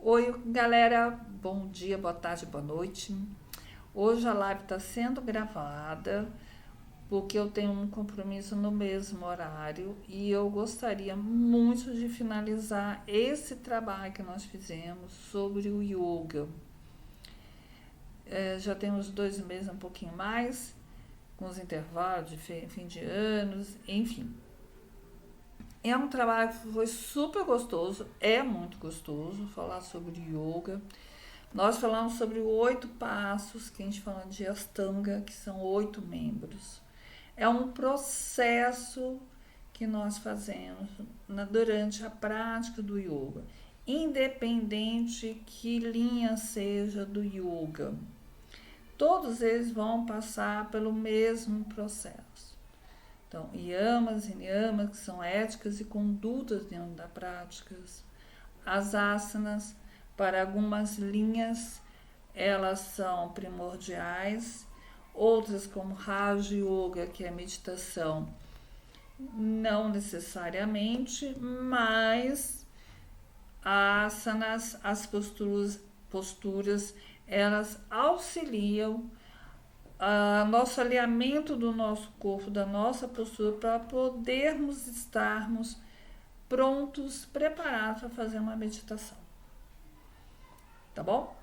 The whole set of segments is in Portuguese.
Oi, galera, bom dia, boa tarde, boa noite. Hoje a live está sendo gravada porque eu tenho um compromisso no mesmo horário e eu gostaria muito de finalizar esse trabalho que nós fizemos sobre o yoga. Já tem uns 2 meses, um pouquinho mais, com os intervalos de fim de anos, enfim. É um trabalho que foi super gostoso, é muito gostoso falar sobre yoga. Nós falamos sobre 8 passos, que a gente fala de Ashtanga, que são 8 membros. É um processo que nós fazemos durante a prática do yoga, independente que linha seja do yoga. Todos eles vão passar pelo mesmo processo. Então, yamas e niyamas, que são éticas e condutas dentro da prática. As asanas, para algumas linhas, elas são primordiais. Outras, como Raja Yoga, que é meditação, não necessariamente, mas as asanas, as posturas, elas auxiliam nosso alinhamento do nosso corpo, da nossa postura, para podermos estarmos prontos, preparados para fazer uma meditação. Tá bom?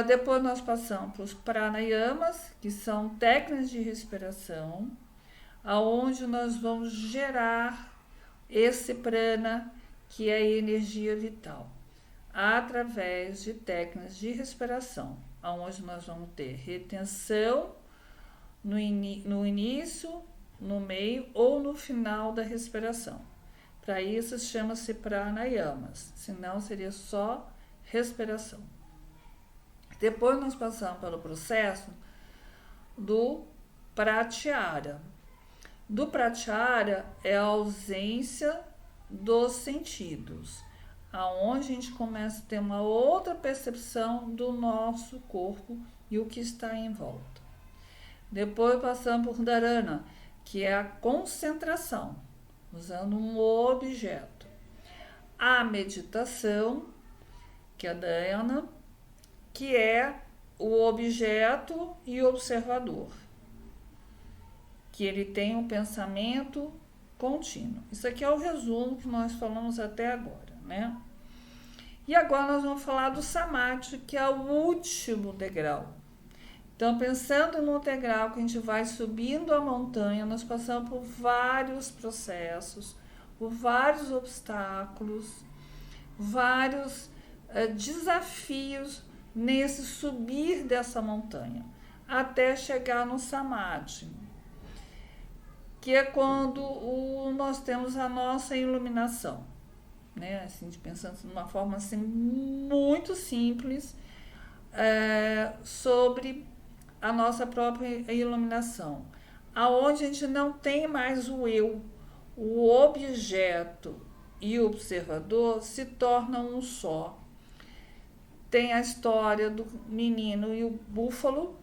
Depois nós passamos para os pranayamas, que são técnicas de respiração, aonde nós vamos gerar esse prana, que é a energia vital, através de técnicas de respiração, onde nós vamos ter retenção no início, no meio ou no final da respiração. Para isso chama-se pranayamas, senão seria só respiração. Depois nós passamos pelo processo do pratyahara. Do pratyahara é a ausência dos sentidos, aonde a gente começa a ter uma outra percepção do nosso corpo e o que está em volta. Depois passamos por dharana, que é a concentração, usando um objeto. A meditação, que é a dhyana, que é o objeto e o observador, que ele tem um pensamento contínuo. Isso aqui é o resumo que nós falamos até agora, né? E agora nós vamos falar do samadhi, que é o último degrau. Então, pensando no degrau que a gente vai subindo a montanha, nós passamos por vários processos, por vários obstáculos, vários desafios nesse subir dessa montanha, até chegar no samadhi, que é quando nós temos a nossa iluminação, né? Assim, pensando de uma forma assim, muito simples, sobre a nossa própria iluminação, aonde a gente não tem mais o eu, o objeto e o observador se tornam um só. Tem a história do menino e o búfalo.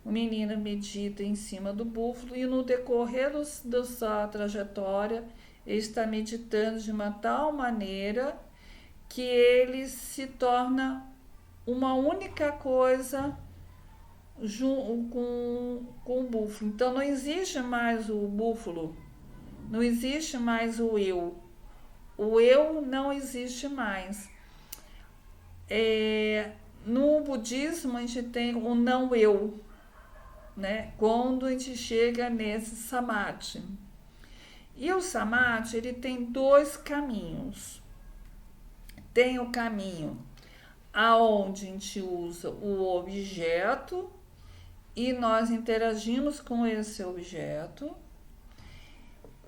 O menino medita em cima do búfalo e no decorrer da sua trajetória ele está meditando de uma tal maneira que ele se torna uma única coisa com o búfalo. Então não existe mais o búfalo, não existe mais o eu. O eu não existe mais. No budismo a gente tem o não eu, né? Quando a gente chega nesse samadhi. E o samadhi, ele tem 2 caminhos. Tem o caminho aonde a gente usa o objeto e nós interagimos com esse objeto,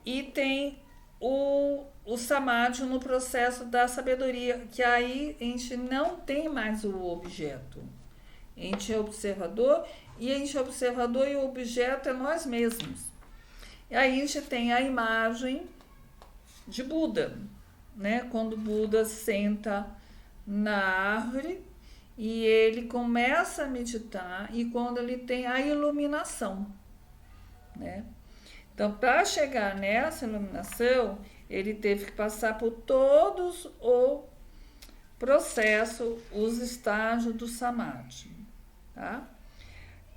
e tem o samadhi no processo da sabedoria, que aí a gente não tem mais o objeto, a gente é observador, e a gente é observador e o objeto é nós mesmos. E aí a gente tem a imagem de Buda, né? Quando Buda senta na árvore e ele começa a meditar, e quando ele tem a iluminação, né? Então, para chegar nessa iluminação, ele teve que passar por processo os estágios do Samadhi, tá?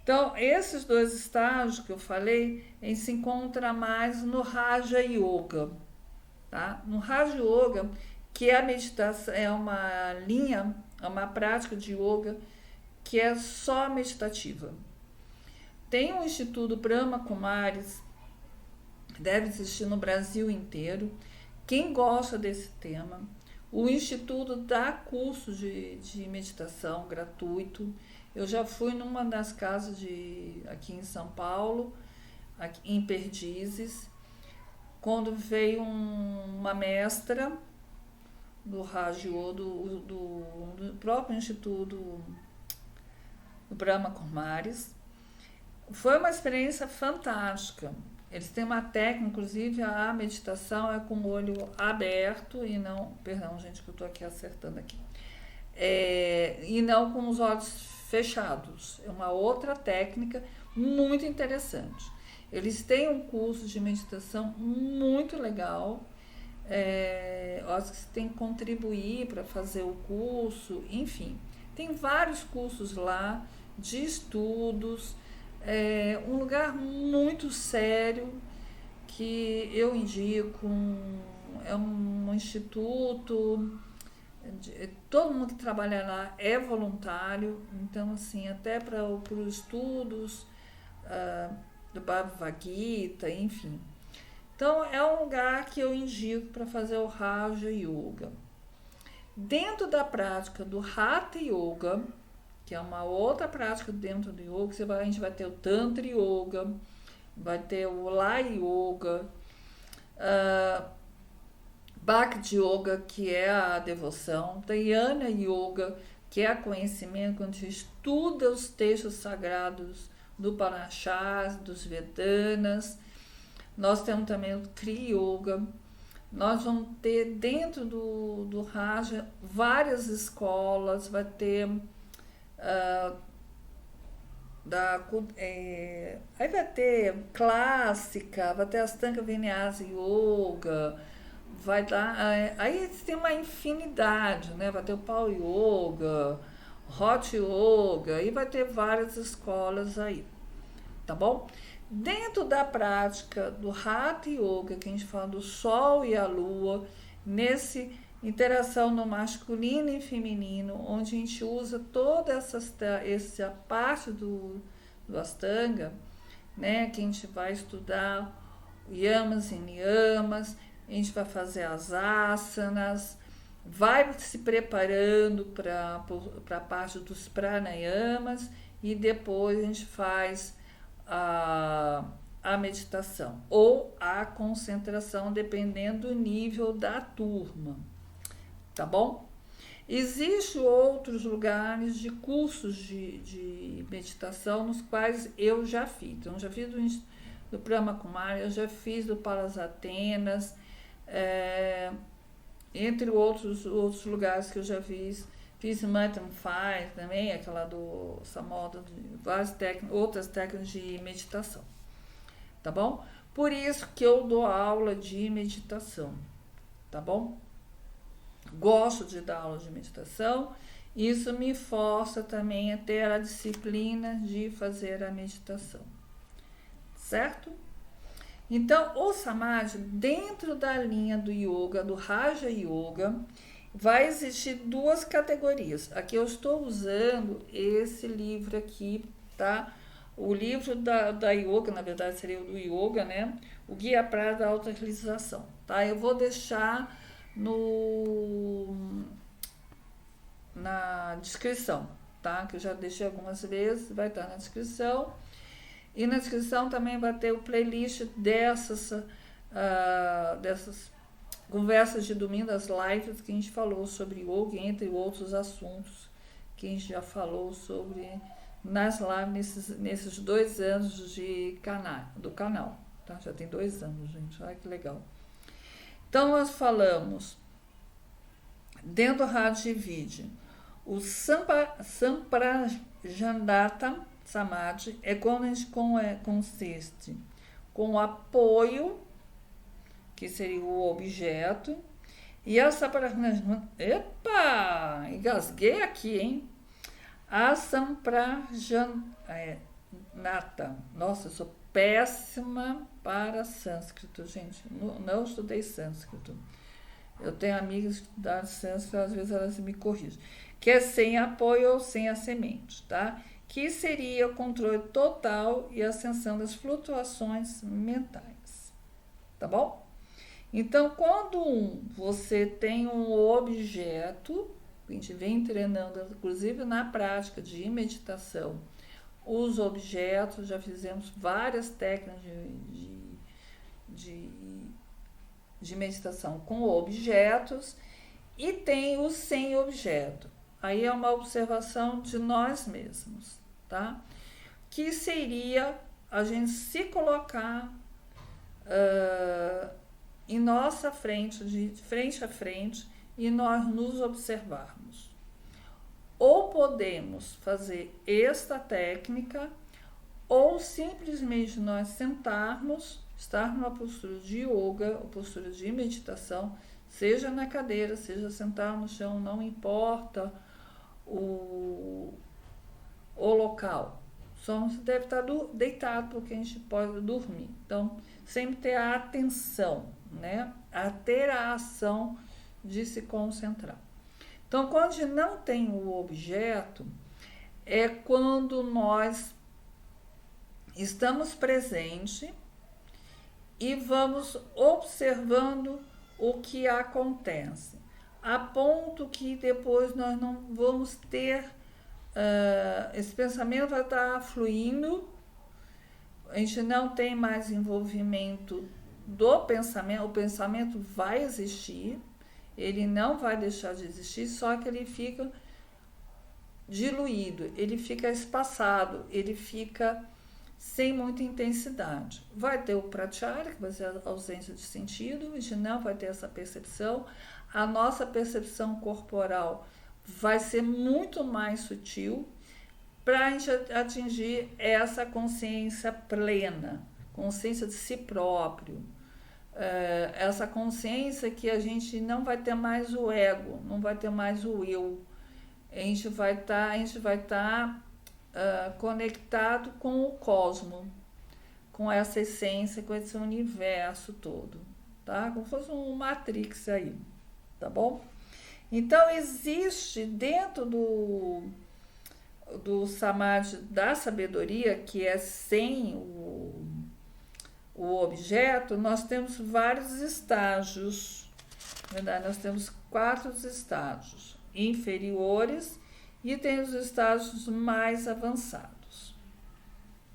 Então, esses dois estágios que eu falei, eles se encontram mais no Raja Yoga, tá? No Raja Yoga, que é a meditação, é uma linha, é uma prática de yoga que é só meditativa. Tem um Instituto Brahma Kumaris, deve existir no Brasil inteiro. Quem gosta desse tema, o Instituto dá curso de meditação gratuito. Eu já fui numa das casas aqui em São Paulo, aqui em Perdizes, quando veio uma mestra do Rajo, do próprio Instituto do Brahma Kumaris. Foi uma experiência fantástica. Eles têm uma técnica, inclusive a meditação é com o olho aberto e não, perdão gente que eu estou aqui acertando aqui, e não com os olhos fechados. É uma outra técnica muito interessante. Eles têm um curso de meditação muito legal. Eu acho que você tem que contribuir para fazer o curso, enfim. Tem vários cursos lá de estudos. Um lugar muito sério que eu indico, é um instituto, todo mundo que trabalha lá é voluntário, então assim, até para os estudos do Bhagavad Gita, enfim. Então é um lugar que eu indico para fazer o Raja Yoga. Dentro da prática do Hatha Yoga, que é uma outra prática dentro do yoga, a gente vai ter o Tantra Yoga, vai ter o Laya Yoga, Bhakti Yoga, que é a devoção, Dhyana Yoga, que é o conhecimento, quando a gente estuda os textos sagrados do Upanishads, dos Vedanas. Nós temos também o Kriya Yoga. Nós vamos ter dentro do Raja várias escolas, vai ter aí vai ter clássica, vai ter Astanga Vinyasa Yoga, vai dar, aí tem uma infinidade, né? Vai ter o Power Yoga, Hot Yoga, e vai ter várias escolas aí, tá bom? Dentro da prática do Hatha Yoga, que a gente fala do Sol e a Lua, nesse interação no masculino e feminino, onde a gente usa toda essa parte do Astanga, né, que a gente vai estudar yamas e niyamas, a gente vai fazer as asanas, vai se preparando para a parte dos pranayamas e depois a gente faz a meditação ou a concentração, dependendo do nível da turma. Tá bom? Existem outros lugares de cursos de meditação nos quais eu já fiz. Então, eu já fiz do Brahma Kumari, eu já fiz do Palas Atenas, entre outros lugares que eu já fiz. Fiz Mantra Fire também, aquela do Samoda, várias outras técnicas de meditação. Tá bom? Por isso que eu dou aula de meditação. Tá bom? Gosto de dar aula de meditação, isso me força também a ter a disciplina de fazer a meditação, certo? Então, o Samadhi, dentro da linha do Yoga, do Raja Yoga, vai existir duas categorias. Aqui eu estou usando esse livro aqui, tá? O livro da Yoga, na verdade seria o do Yoga, né? O Guia para a Autorealização, tá? Eu vou deixar na descrição, tá? Que eu já deixei algumas vezes, vai estar na descrição. E na descrição também vai ter o playlist dessas conversas de domingo, das lives que a gente falou sobre yoga, entre outros assuntos que a gente já falou sobre nas lives nesses 2 anos do canal, tá? Já tem 2 anos, gente, olha que legal. Então, nós falamos, dentro do Raja Vidya, o Samprajnata Samadhi é quando a gente consiste com o apoio, que seria o objeto, E essa para... Epa! Engasguei aqui, hein? Nata. Nossa, eu sou péssima para sânscrito, gente. Não estudei sânscrito. Eu tenho amigas que estudaram sânscrito, às vezes elas me corrigem. Que é sem apoio ou sem a semente, tá? Que seria o controle total e ascensão das flutuações mentais. Tá bom? Então, quando você tem um objeto, a gente vem treinando, inclusive na prática de meditação, os objetos, já fizemos várias técnicas de meditação com objetos, e tem o sem objeto. Aí é uma observação de nós mesmos, tá? Que seria a gente se colocar em nossa frente, de frente a frente, e nós nos observarmos. Ou podemos fazer esta técnica, ou simplesmente nós sentarmos, estar numa postura de yoga, ou postura de meditação, seja na cadeira, seja sentado no chão, não importa o local. Só não se deve estar deitado, porque a gente pode dormir. Então, sempre ter a atenção, né? A ter a ação de se concentrar. Então, quando a gente não tem o objeto, é quando nós estamos presentes e vamos observando o que acontece, a ponto que depois nós não vamos ter, esse pensamento vai estar fluindo, a gente não tem mais envolvimento do pensamento, o pensamento vai existir, ele não vai deixar de existir, só que ele fica diluído, ele fica espaçado, ele fica sem muita intensidade. Vai ter o pratyahara, que vai ser a ausência de sentido, a gente não vai ter essa percepção, a nossa percepção corporal vai ser muito mais sutil para a gente atingir essa consciência plena, consciência de si próprio, essa consciência que a gente não vai ter mais o ego, não vai ter mais o eu, a gente vai estar conectado com o cosmo, com essa essência, com esse universo todo, tá? Como se fosse um Matrix aí, tá bom? Então, existe dentro do Samadhi da sabedoria, que é sem o objeto, nós temos vários estágios, na verdade, nós temos 4 estágios inferiores e tem os estágios mais avançados,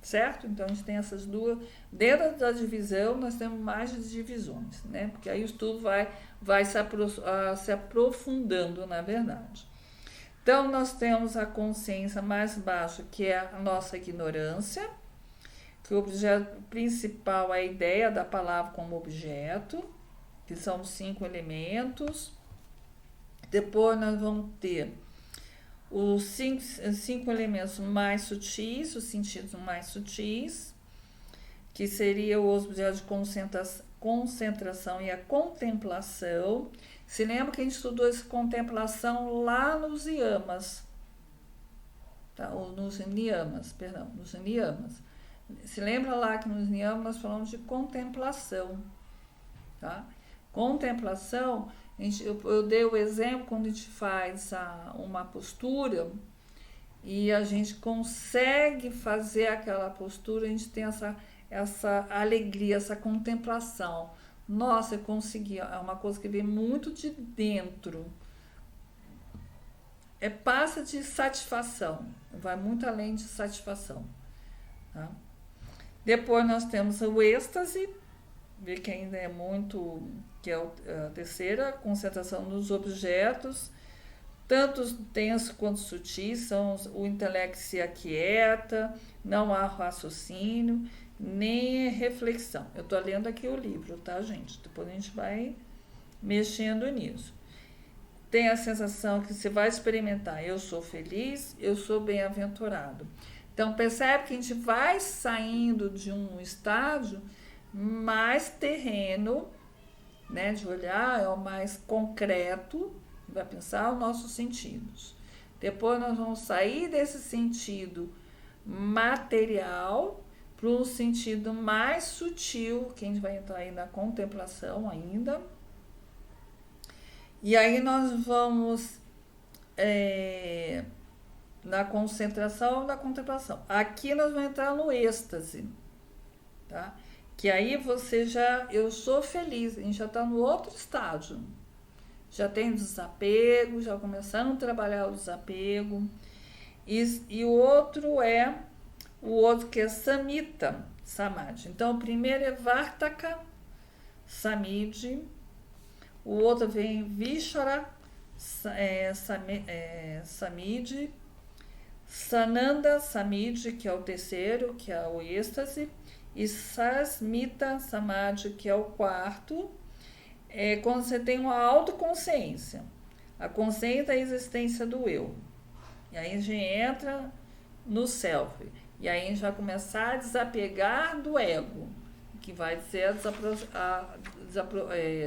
certo? Então, a gente tem essas duas, dentro da divisão, nós temos mais divisões, né? Porque aí o estudo vai se aprofundando, na verdade. Então, nós temos a consciência mais baixa, que é a nossa ignorância, que o objeto principal é a ideia da palavra como objeto, que são os 5 elementos. Depois nós vamos ter os 5 elementos mais sutis, os sentidos mais sutis, que seria o objeto de concentração e a contemplação. Se lembra que a gente estudou essa contemplação lá nos yamas, tá? Ou nos niyamas. Se lembra lá que nos niyamas nós falamos de contemplação, tá? Contemplação, eu dei o exemplo quando a gente faz uma postura e a gente consegue fazer aquela postura, a gente tem essa alegria, essa contemplação. Nossa, eu consegui, é uma coisa que vem muito de dentro. Passa de satisfação, vai muito além de satisfação, tá? Depois nós temos o êxtase, vê que ainda é muito, que é a terceira, concentração nos objetos, tanto densos quanto sutis, o intelecto se aquieta, não há raciocínio, nem reflexão. Eu estou lendo aqui o livro, tá, gente? Depois a gente vai mexendo nisso. Tem a sensação que você vai experimentar, eu sou feliz, eu sou bem-aventurado. Então, percebe que a gente vai saindo de um estágio mais terreno, né, de olhar, é o mais concreto, vai pensar os nossos sentidos. Depois nós vamos sair desse sentido material para um sentido mais sutil, que a gente vai entrar aí na contemplação ainda. E aí nós vamos na concentração, na contemplação. Aqui nós vamos entrar no êxtase, tá? Que aí você eu sou feliz, a gente já está no outro estágio. Já tem desapego, já começando a trabalhar o desapego. E o outro que é Samita Samadhi. Então, o primeiro é Vartaka Samidhi, o outro vem Vishara Samidhi, Sananda Samidhi, que é o terceiro, que é o êxtase, e Sasmita Samadhi, que é o quarto, quando você tem uma autoconsciência, a consciência da existência do eu. E aí a gente entra no self. E aí a gente vai começar a desapegar do ego, que vai ser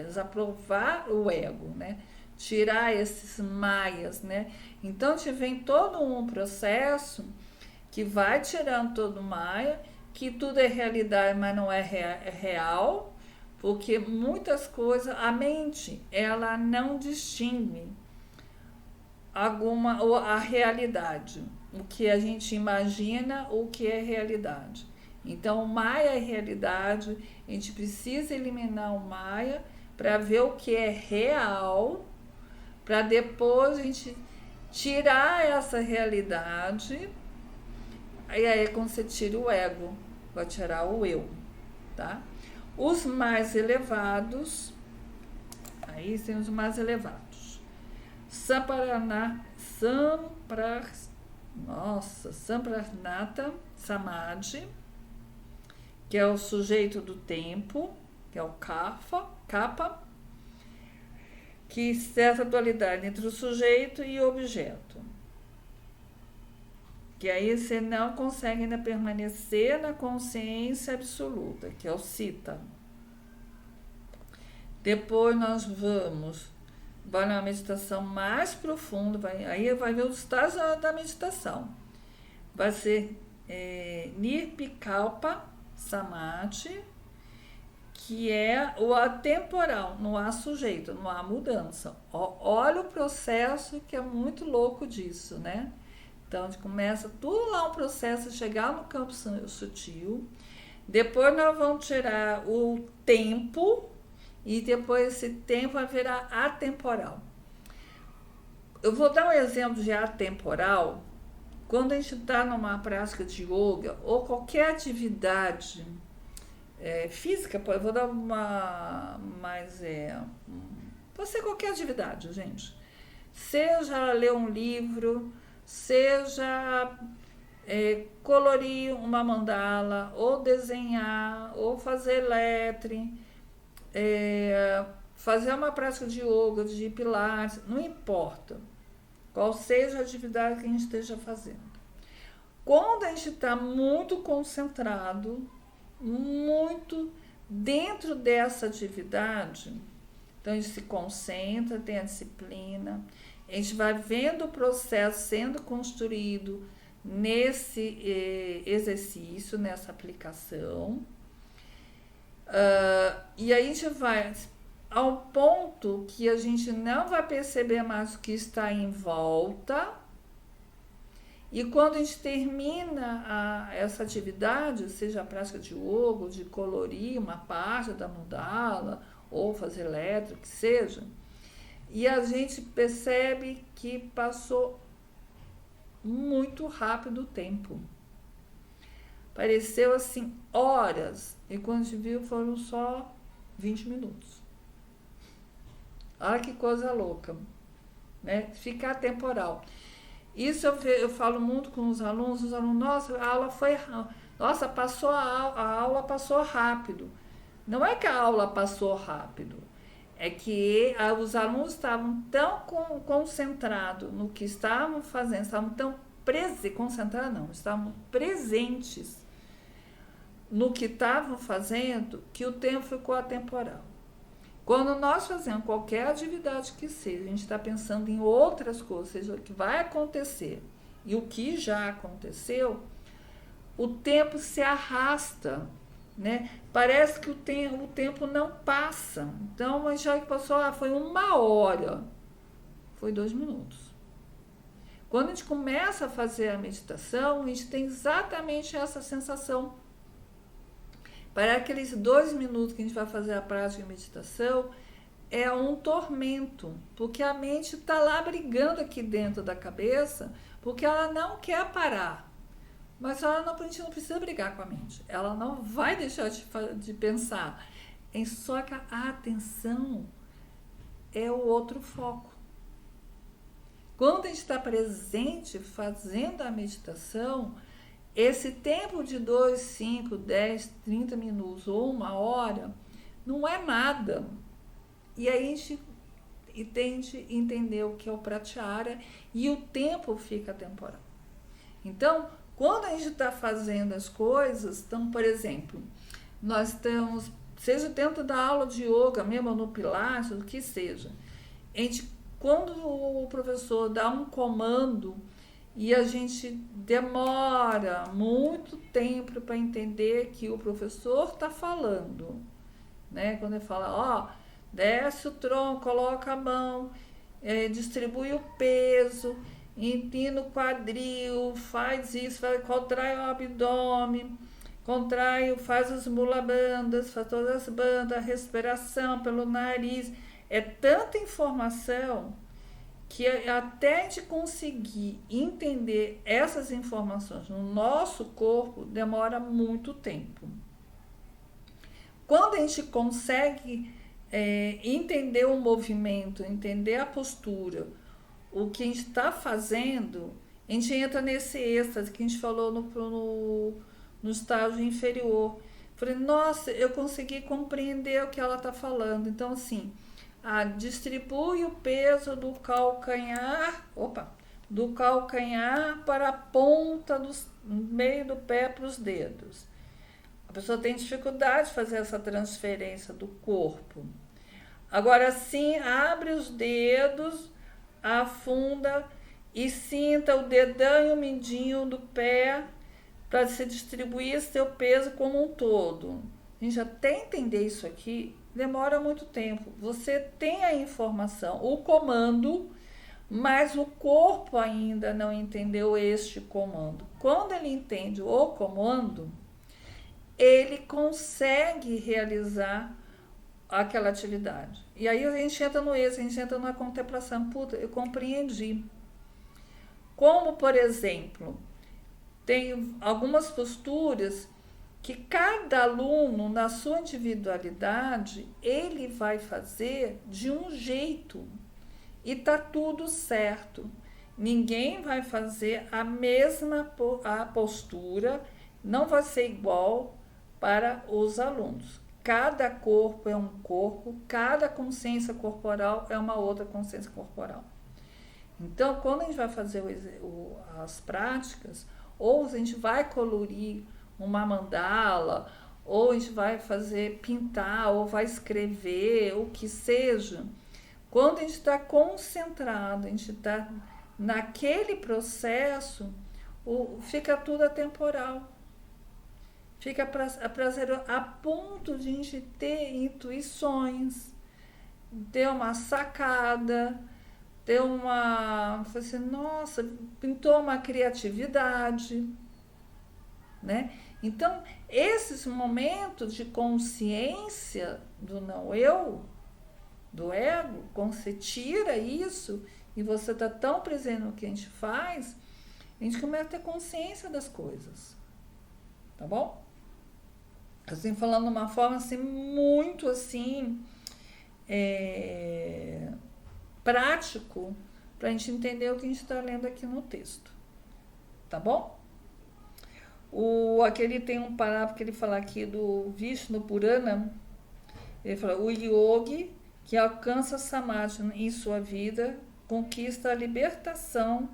desaprovar o ego, né? Tirar esses maias, né? Então, te vem todo um processo que vai tirando todo o maia, que tudo é realidade, mas não é real, porque muitas coisas, a mente, ela não distingue a realidade, o que a gente imagina, o que é realidade. Então, o Maia é realidade, a gente precisa eliminar o Maia para ver o que é real, para depois a gente tirar essa realidade, e aí é quando você tira o ego, vai tirar o eu, tá? Os mais elevados, aí tem os mais elevados. Sampranata Samadhi, que é o sujeito do tempo, que é o Kapha, que cessa a dualidade entre o sujeito e o objeto. Que aí você não consegue ainda permanecer na consciência absoluta, que é o Citta. Depois nós vai numa meditação mais profunda, aí vai ver os estágios da meditação. Vai ser Nirvikalpa Samadhi, que é o atemporal, não há sujeito, não há mudança. Olha o processo que é muito louco disso, né? Então, a gente começa tudo lá um processo de chegar no campo sutil. Depois nós vamos tirar o tempo e depois esse tempo vai virar atemporal. Eu vou dar um exemplo de atemporal. Quando a gente está numa prática de yoga ou qualquer atividade física, eu vou dar pode ser qualquer atividade, gente. Seja ler um livro, seja colorir uma mandala, ou desenhar, ou fazer lettering, fazer uma prática de yoga, de pilates, não importa qual seja a atividade que a gente esteja fazendo. Quando a gente está muito concentrado, muito dentro dessa atividade, então a gente se concentra, tem a disciplina, a gente vai vendo o processo sendo construído nesse exercício, nessa aplicação, e aí a gente vai ao ponto que a gente não vai perceber mais o que está em volta. E quando a gente termina essa atividade, seja a prática de yoga, de colorir uma parte da mandala, ou fazer elétrico, que seja, e a gente percebe que passou muito rápido o tempo. Pareceu assim, horas, e quando a gente viu foram só 20 minutos. Olha que coisa louca, né? Ficar temporal. Isso eu falo muito com os alunos, nossa, a aula foi, nossa, a aula passou rápido. Não é que a aula passou rápido, é que os alunos estavam tão concentrados no que estavam fazendo, estavam tão concentrados não, estavam presentes no que estavam fazendo, que o tempo ficou atemporal. Quando nós fazemos qualquer atividade que seja, a gente está pensando em outras coisas, seja o que vai acontecer e o que já aconteceu, o tempo se arrasta, né? Parece que o tempo não passa. Então, mas já que passou, foi 1 hora, foi 2 minutos. Quando a gente começa a fazer a meditação, a gente tem exatamente essa sensação. Para aqueles 2 minutos que a gente vai fazer a prática de meditação, é um tormento, porque a mente está lá brigando aqui dentro da cabeça, porque ela não quer parar. Mas a gente não precisa brigar com a mente. Ela não vai deixar de pensar. Só que a atenção é o outro foco. Quando a gente está presente fazendo a meditação, esse tempo de 2, 5, 10, 30 minutos ou 1 hora não é nada. E aí a gente tende a entender o que é o pratyahara e o tempo fica temporal. Então, quando a gente está fazendo as coisas, então, por exemplo, nós estamos, seja dentro da aula de yoga, mesmo no Pilates, o que seja, quando o professor dá um comando e a gente demora muito tempo para entender que o professor está falando, né? Quando ele fala, desce o tronco, coloca a mão, distribui o peso, empina o quadril, faz isso, contrai o abdômen, faz as mula bandas, faz todas as bandas, a respiração pelo nariz. É tanta informação que até a gente conseguir entender essas informações no nosso corpo demora muito tempo. Quando a gente consegue entender o movimento, entender a postura, o que a gente está fazendo, a gente entra nesse êxtase que a gente falou no estágio inferior. Falei, nossa, eu consegui compreender o que ela está falando. Então, assim, distribui o peso do calcanhar para a ponta do meio do pé para os dedos. A pessoa tem dificuldade de fazer essa transferência do corpo. Agora sim, abre os dedos, afunda e sinta o dedão e o mindinho do pé para se distribuir seu peso como um todo. A gente até entender isso aqui demora muito tempo. Você tem a informação, o comando, mas o corpo ainda não entendeu este comando. Quando ele entende o comando, ele consegue realizar aquela atividade. E aí a gente entra no êxtase, a gente entra na contemplação. Puta, eu compreendi. Como, por exemplo, tem algumas posturas que cada aluno, na sua individualidade, ele vai fazer de um jeito. E tá tudo certo. Ninguém vai fazer a mesma postura, não vai ser igual para os alunos. Cada corpo é um corpo, cada consciência corporal é uma outra consciência corporal. Então, quando a gente vai fazer as práticas, ou a gente vai colorir uma mandala, ou a gente vai pintar, ou vai escrever, o que seja, quando a gente está concentrado, a gente está naquele processo, fica tudo atemporal. Fica prazeroso a ponto de a gente ter intuições, ter uma sacada, assim, nossa, pintou uma criatividade, né? Então, esses momentos de consciência do não eu, do ego, quando você tira isso e você está tão presente no que a gente faz, a gente começa a ter consciência das coisas, tá bom? Assim, falando de uma forma assim, muito assim, prático, para a gente entender o que a gente está lendo aqui no texto, tá bom? Aqui ele tem um parágrafo que ele fala aqui do Vishnu Purana. Ele fala, o yogi que alcança samadhi em sua vida conquista a libertação,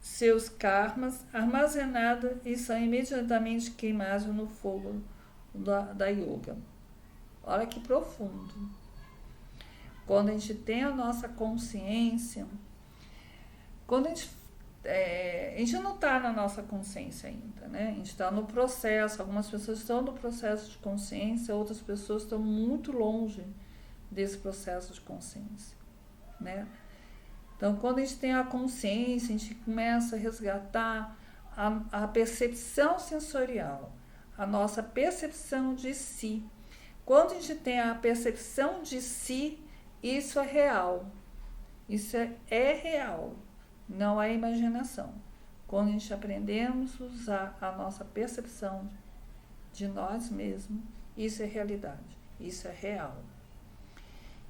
seus karmas armazenados e são imediatamente queimados no fogo da yoga. Olha que profundo, quando a gente tem a nossa consciência, quando a gente não está na nossa consciência ainda, né? A gente está no processo, algumas pessoas estão no processo de consciência, outras pessoas estão muito longe desse processo de consciência, né? Então, quando a gente tem a consciência, a gente começa a resgatar a percepção sensorial, a nossa percepção de si. Quando a gente tem a percepção de si, isso é real. Isso é real, não é imaginação. Quando a gente aprendemos a usar a nossa percepção de nós mesmos, isso é realidade, isso é real.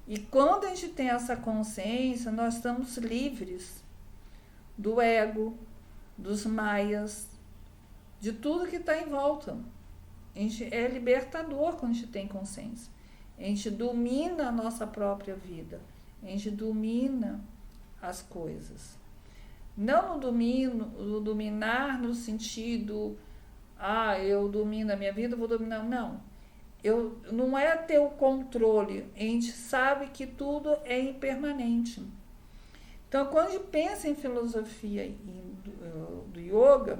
E quando a gente tem essa consciência, nós estamos livres do ego, dos maias, de tudo que está em volta. A gente é libertador quando a gente tem consciência. A gente domina a nossa própria vida. A gente domina as coisas. Não o dominar no sentido, eu domino a minha vida, eu vou dominar. Não. Não é ter o controle. A gente sabe que tudo é impermanente. Então, quando a gente pensa em filosofia do yoga,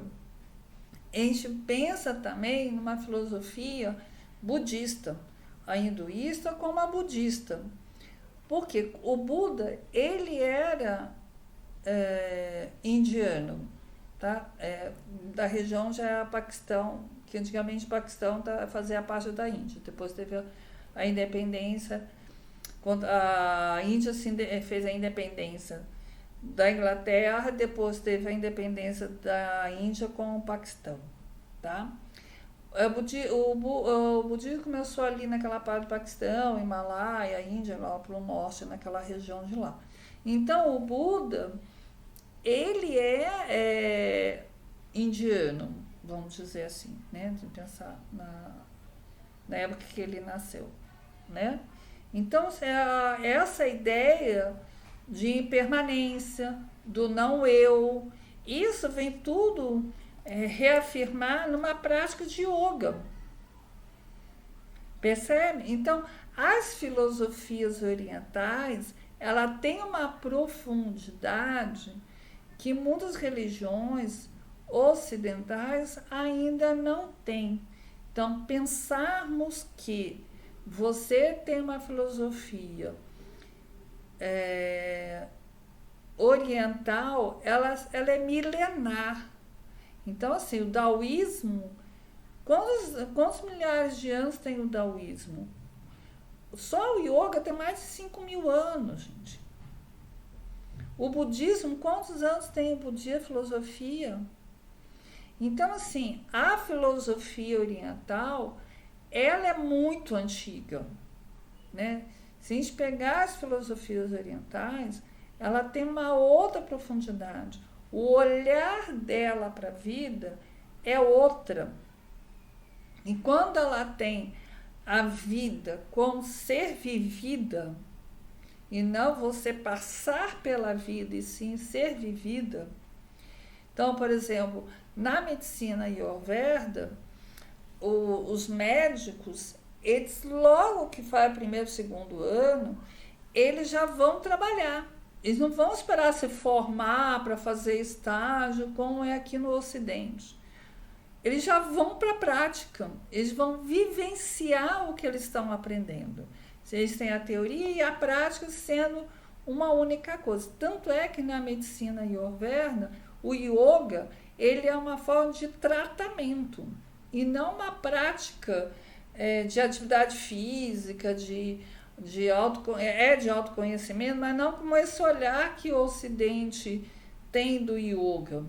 a gente pensa também numa filosofia budista, a hinduísta como a budista. Porque o Buda, ele era indiano, tá? Da região já é Paquistão, que antigamente o Paquistão fazia parte da Índia. Depois teve a independência, quando a Índia fez a independência da Inglaterra, depois teve a independência da Índia com o Paquistão, tá? O budismo começou ali naquela parte do Paquistão, Himalaia, Índia, lá para o norte, naquela região de lá. Então, o Buda, ele é indiano, vamos dizer assim, né? De pensar na época que ele nasceu, né? Então, essa ideia de impermanência, do não eu, isso vem tudo reafirmar numa prática de yoga. Percebe? Então, as filosofias orientais, ela tem uma profundidade que muitas religiões ocidentais ainda não têm. Então, pensarmos que você tem uma filosofia oriental, ela é milenar. Então, assim, o daoísmo, quantos milhares de anos tem o daoísmo? Só o yoga tem mais de 5.000 anos, gente. O budismo, quantos anos tem o budismo, a filosofia? Então, assim, a filosofia oriental, ela é muito antiga, né? Se a gente pegar as filosofias orientais, ela tem uma outra profundidade. O olhar dela para a vida é outra. E quando ela tem a vida como ser vivida, e não você passar pela vida, e sim ser vivida. Então, por exemplo, na medicina Ayurveda, os médicos, eles logo que faz o primeiro, segundo ano, eles já vão trabalhar. Eles não vão esperar se formar para fazer estágio, como é aqui no Ocidente. Eles já vão para a prática, eles vão vivenciar o que eles estão aprendendo. Eles têm a teoria e a prática sendo uma única coisa. Tanto é que na medicina Ayurveda, o yoga, ele é uma forma de tratamento e não uma prática de atividade física, de autoconhecimento, mas não como esse olhar que o Ocidente tem do yoga.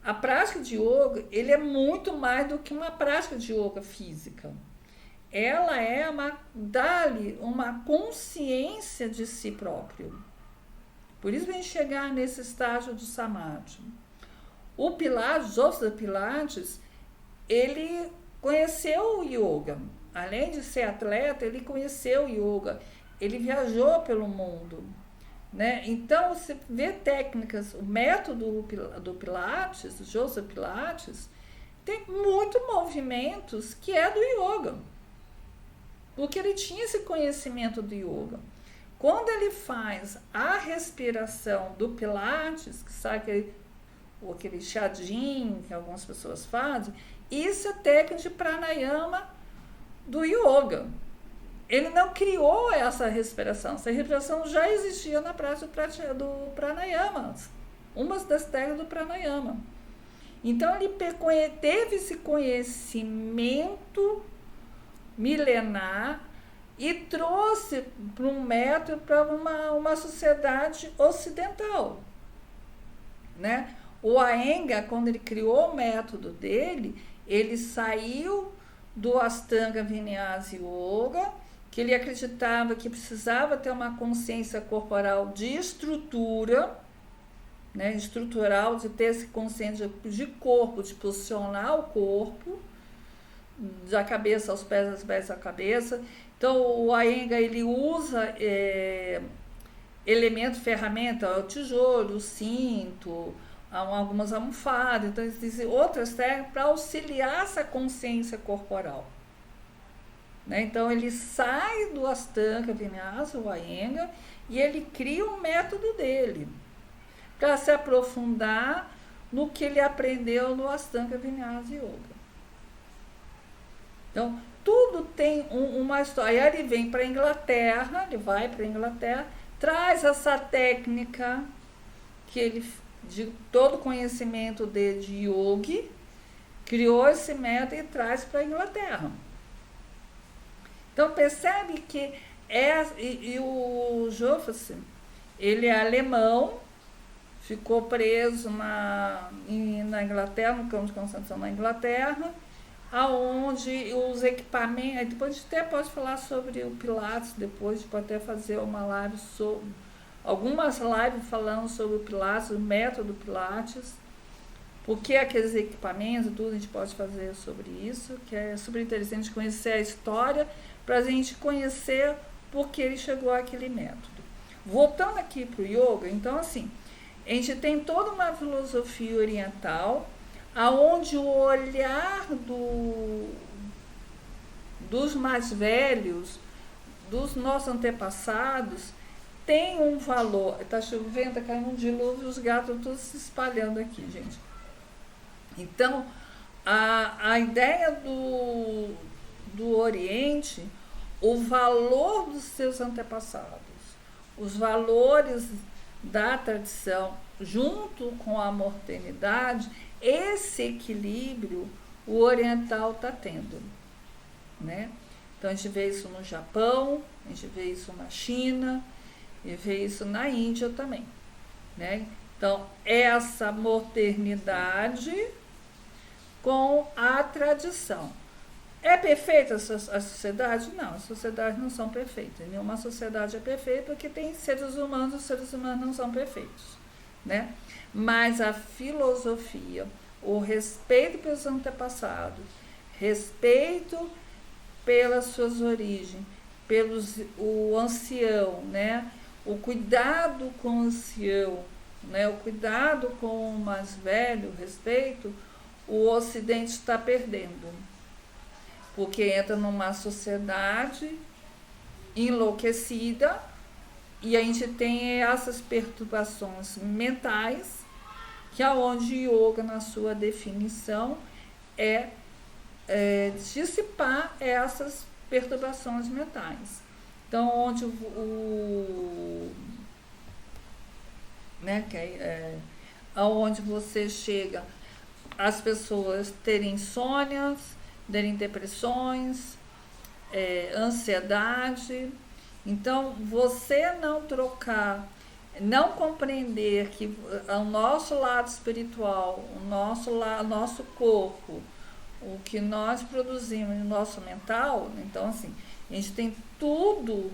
A prática de yoga, ele é muito mais do que uma prática de yoga física. Ela dá-lhe uma consciência de si próprio. Por isso vem chegar nesse estágio do samadhi. O Pilates, Joseph Pilates, ele conheceu o yoga. Além de ser atleta, ele conheceu o yoga. Ele viajou pelo mundo, né? Então, você vê técnicas, o método do Pilates, Joseph Pilates, tem muitos movimentos que é do yoga. Porque ele tinha esse conhecimento do yoga. Quando ele faz a respiração do Pilates, que sabe aquele chadinho que algumas pessoas fazem, isso é técnica de pranayama do yoga. Ele não criou essa respiração já existia na prática do pranayama, uma das técnicas do pranayama. Então ele teve esse conhecimento milenar e trouxe para um método para uma sociedade ocidental, né? O Iyengar, quando ele criou o método dele, ele saiu do Ashtanga Vinyasa Yoga, que ele acreditava que precisava ter uma consciência corporal de estrutura, né, estrutural, de ter essa consciência de corpo, de posicionar o corpo, da cabeça aos pés, das pés à cabeça. Então, o Iyengar, ele usa elemento, ferramenta, o tijolo, o cinto, algumas almofadas, então existem outras técnicas para auxiliar essa consciência corporal. Né? Então, ele sai do Ashtanga Vinyasa, o Iyengar, e ele cria um método dele, para se aprofundar no que ele aprendeu no Ashtanga Vinyasa Yoga. Então, tudo tem uma história. Aí ele vem para a Inglaterra, ele vai para a Inglaterra, traz essa técnica que ele, de todo o conhecimento dele de yogi, criou esse método e traz para a Inglaterra. Então, percebe que o Joffe, ele é alemão, ficou preso na Inglaterra, no campo de concentração na Inglaterra, aonde os equipamentos, depois a gente até pode falar sobre o Pilates, depois a gente pode até fazer uma live sobre, algumas lives falando sobre o Pilates, o método Pilates, porque aqueles equipamentos, tudo a gente pode fazer sobre isso, que é super interessante conhecer a história, para a gente conhecer por que ele chegou àquele método. Voltando aqui para o yoga, então assim, a gente tem toda uma filosofia oriental, aonde o olhar dos mais velhos, dos nossos antepassados, tem um valor. Está chovendo, está caindo um dilúvio, os gatos todos se espalhando aqui, gente. Então, a ideia do Oriente, o valor dos seus antepassados, os valores da tradição, junto com a modernidade, esse equilíbrio o oriental está tendo, né? Então, a gente vê isso no Japão, a gente vê isso na China, e vê isso na Índia também, né? Então, essa modernidade com a tradição. É perfeita a sociedade? Não, as sociedades não são perfeitas. Nenhuma sociedade é perfeita, porque tem seres humanos, os seres humanos não são perfeitos, né? Mas a filosofia, o respeito pelos antepassados, respeito pelas suas origens, o ancião, né? O cuidado com o ancião, né? O cuidado com o mais velho, o respeito, o Ocidente está perdendo. Porque entra numa sociedade enlouquecida e a gente tem essas perturbações mentais, que é onde yoga, na sua definição, é dissipar essas perturbações mentais. Então, onde aonde você chega as pessoas terem insônias, terem depressões, ansiedade. Então, você não trocar, não compreender que o nosso lado espiritual, o nosso corpo, o que nós produzimos no nosso mental, então assim, a gente tem tudo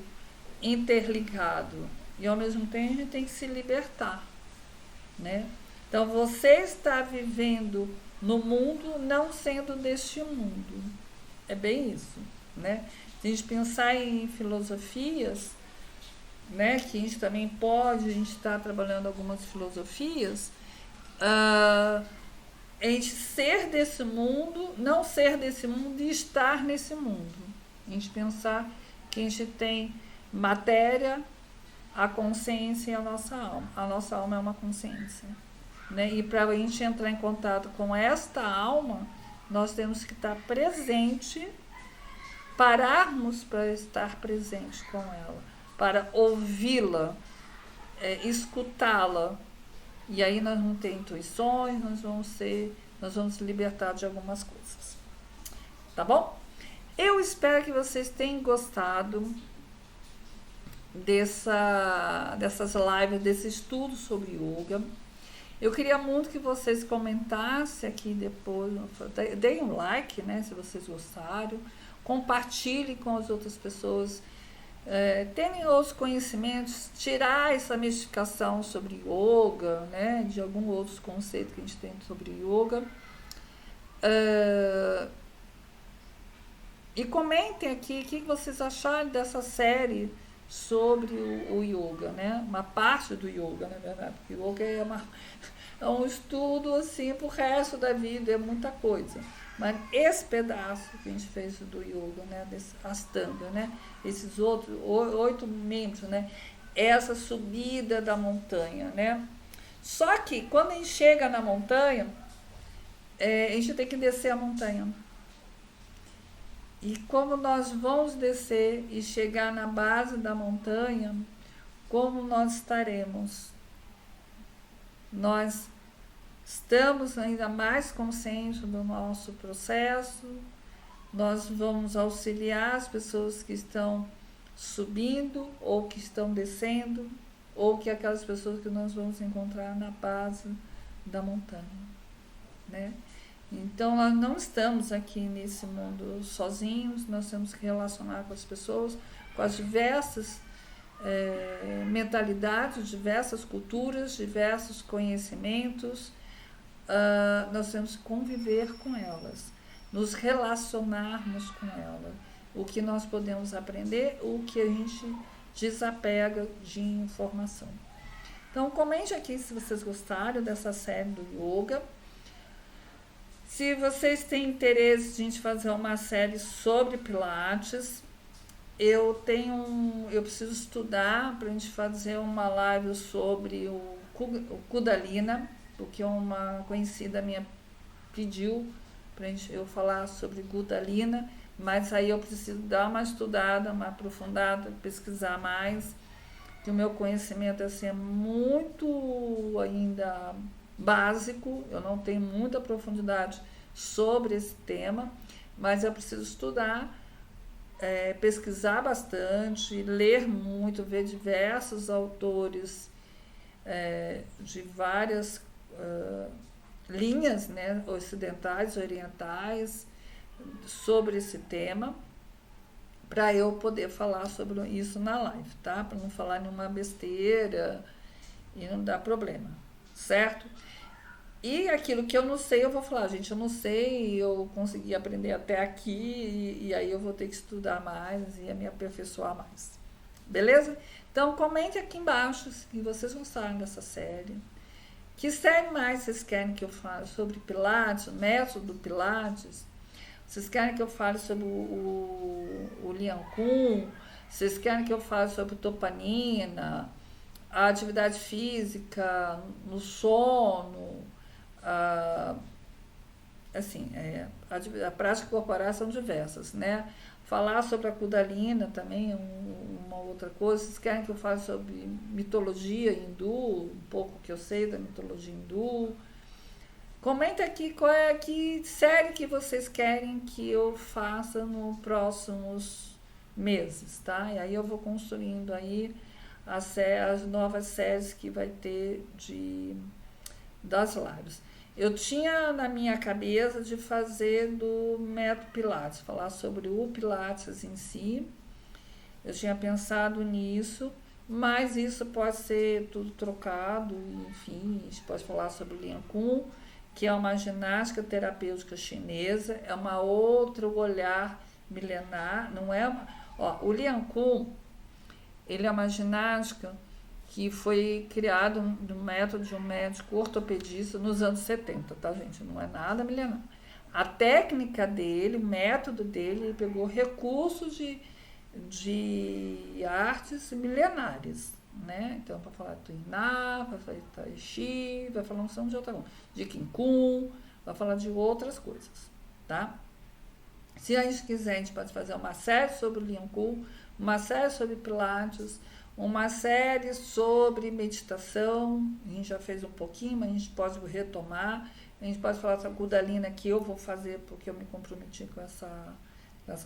interligado e ao mesmo tempo a gente tem que se libertar, né? Então, você está vivendo no mundo não sendo deste mundo. É bem isso, né? Se a gente pensar em filosofias, né, que a gente também pode, a gente está trabalhando algumas filosofias, a gente ser desse mundo, não ser desse mundo e estar nesse mundo. A gente pensar que a gente tem matéria, a consciência e a nossa alma. A nossa alma é uma consciência, né? E para a gente entrar em contato com esta alma, nós temos que estar presente, pararmos para estar presente com ela, para ouvi-la, escutá-la. E aí nós vamos ter intuições, nós vamos libertar de algumas coisas. Tá bom? Eu espero que vocês tenham gostado dessas lives, desse estudo sobre yoga. Eu queria muito que vocês comentassem aqui depois, deem um like, né, se vocês gostaram, compartilhem com as outras pessoas, terem outros conhecimentos, tirar essa mistificação sobre yoga, né, de algum outros conceitos que a gente tem sobre yoga. E comentem aqui o que vocês acharam dessa série sobre o yoga, né? Uma parte do yoga, na verdade, porque o yoga é um estudo assim pro resto da vida, é muita coisa. Mas esse pedaço que a gente fez do yoga, né? Desse Ashtanga, né? Esses outros 8 membros, né? Essa subida da montanha, né? Só que quando a gente chega na montanha, a gente tem que descer a montanha. E como nós vamos descer e chegar na base da montanha, como nós estaremos? Nós estamos ainda mais conscientes do nosso processo, nós vamos auxiliar as pessoas que estão subindo ou que estão descendo, ou que aquelas pessoas que nós vamos encontrar na base da montanha, né? Então, nós não estamos aqui nesse mundo sozinhos, nós temos que relacionar com as pessoas, com as diversas mentalidades, diversas culturas, diversos conhecimentos. Nós temos que conviver com elas, nos relacionarmos com elas. O que nós podemos aprender, o que a gente desapega de informação. Então, comente aqui se vocês gostaram dessa série do yoga. Se vocês têm interesse de a gente fazer uma série sobre Pilates, eu preciso estudar para a gente fazer uma live sobre o Kundalini, porque uma conhecida minha pediu para eu falar sobre Kundalini, mas aí eu preciso dar uma estudada, uma aprofundada, pesquisar mais, que o meu conhecimento assim, é muito ainda básico, eu não tenho muita profundidade sobre esse tema, mas eu preciso estudar, pesquisar bastante, ler muito, ver diversos autores de várias linhas, né, ocidentais, orientais, sobre esse tema, para eu poder falar sobre isso na live, tá? Para não falar nenhuma besteira e não dar problema, certo? E aquilo que eu não sei, eu vou falar, gente, eu não sei, eu consegui aprender até aqui, e aí eu vou ter que estudar mais e me aperfeiçoar mais. Beleza? Então, comente aqui embaixo se vocês gostaram dessa série. Que série mais vocês querem que eu fale sobre Pilates, o método Pilates? Vocês querem que eu fale sobre o Lian Kun? Vocês querem que eu fale sobre Topanina, a atividade física, no sono? A prática corporal são diversas, né? Falar sobre a Kundalini também é uma outra coisa. Vocês querem que eu fale sobre mitologia hindu, um pouco que eu sei da mitologia hindu? Comenta aqui que série que vocês querem que eu faça nos próximos meses, tá? E aí eu vou construindo aí as novas séries que vai ter das lives. Eu tinha na minha cabeça de fazer do método Pilates, falar sobre o Pilates em si. Eu tinha pensado nisso, mas isso pode ser tudo trocado, enfim, a gente pode falar sobre o Lian Kun, que é uma ginástica terapêutica chinesa, é uma outro olhar milenar, não é o Lian Kun, ele é uma ginástica que foi criado do método de um médico ortopedista nos anos 70, tá, gente? Não é nada milenar. A técnica dele, o método dele, ele pegou recursos de artes milenares, né? Então, para falar de Tuiná, vai falar de Tai Chi, vai falar um som de outra coisa, de Qigong Kung, vai falar de outras coisas, tá? Se a gente quiser, a gente pode fazer uma série sobre o Liang Kung, uma série sobre Pilates, uma série sobre meditação. A gente já fez um pouquinho, mas a gente pode retomar. A gente pode falar sobre Kundalini, que eu vou fazer porque eu me comprometi com essa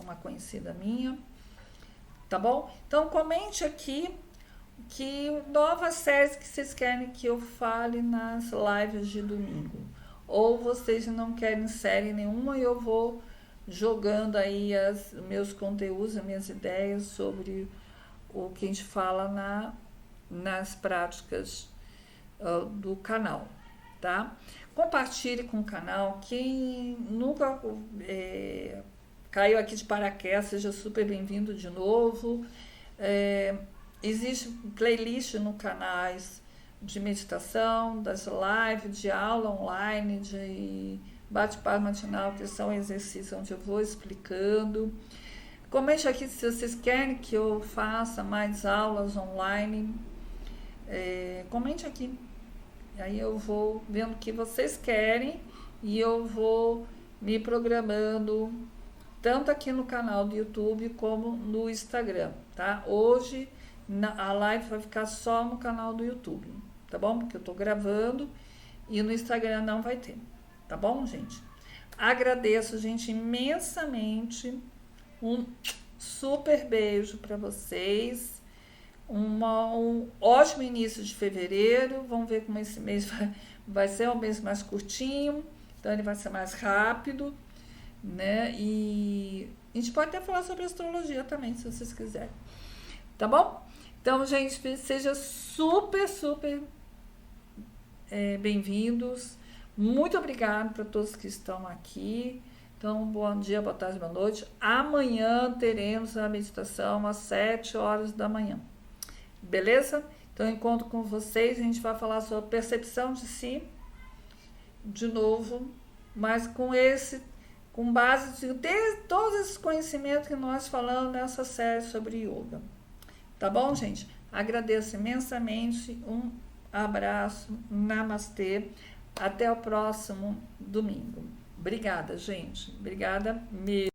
uma conhecida minha. Tá bom? Então comente aqui que novas séries que vocês querem que eu fale nas lives de domingo. Ou vocês não querem série nenhuma e eu vou jogando aí meus conteúdos, as minhas ideias sobre o que a gente fala nas práticas do canal, tá? Compartilhe com o canal. Quem nunca caiu aqui de paraquedas, seja super bem-vindo de novo. Existe playlist no canais de meditação, das lives, de aula online, de bate-papo matinal, que são exercícios onde eu vou explicando. Comente aqui se vocês querem que eu faça mais aulas online. Comente aqui. E aí eu vou vendo o que vocês querem e eu vou me programando tanto aqui no canal do YouTube como no Instagram, tá? Hoje a live vai ficar só no canal do YouTube, tá bom? Porque eu tô gravando e no Instagram não vai ter, tá bom, gente? Agradeço, gente, imensamente. Um super beijo para vocês. Um ótimo início de fevereiro. Vamos ver como esse mês vai ser um mês mais curtinho, então ele vai ser mais rápido, né? E a gente pode até falar sobre astrologia também, se vocês quiserem. Tá bom? Então, gente, seja super bem-vindos. Muito obrigada para todos que estão aqui. Então, bom dia, boa tarde, boa noite. Amanhã teremos a meditação às 7 horas da manhã. Beleza? Então, eu encontro com vocês. A gente vai falar sobre percepção de si, de novo, mas com base de todos esses conhecimentos que nós falamos nessa série sobre yoga. Tá bom, gente? Agradeço imensamente. Um abraço. Namastê. Até o próximo domingo. Obrigada, gente. Obrigada mesmo.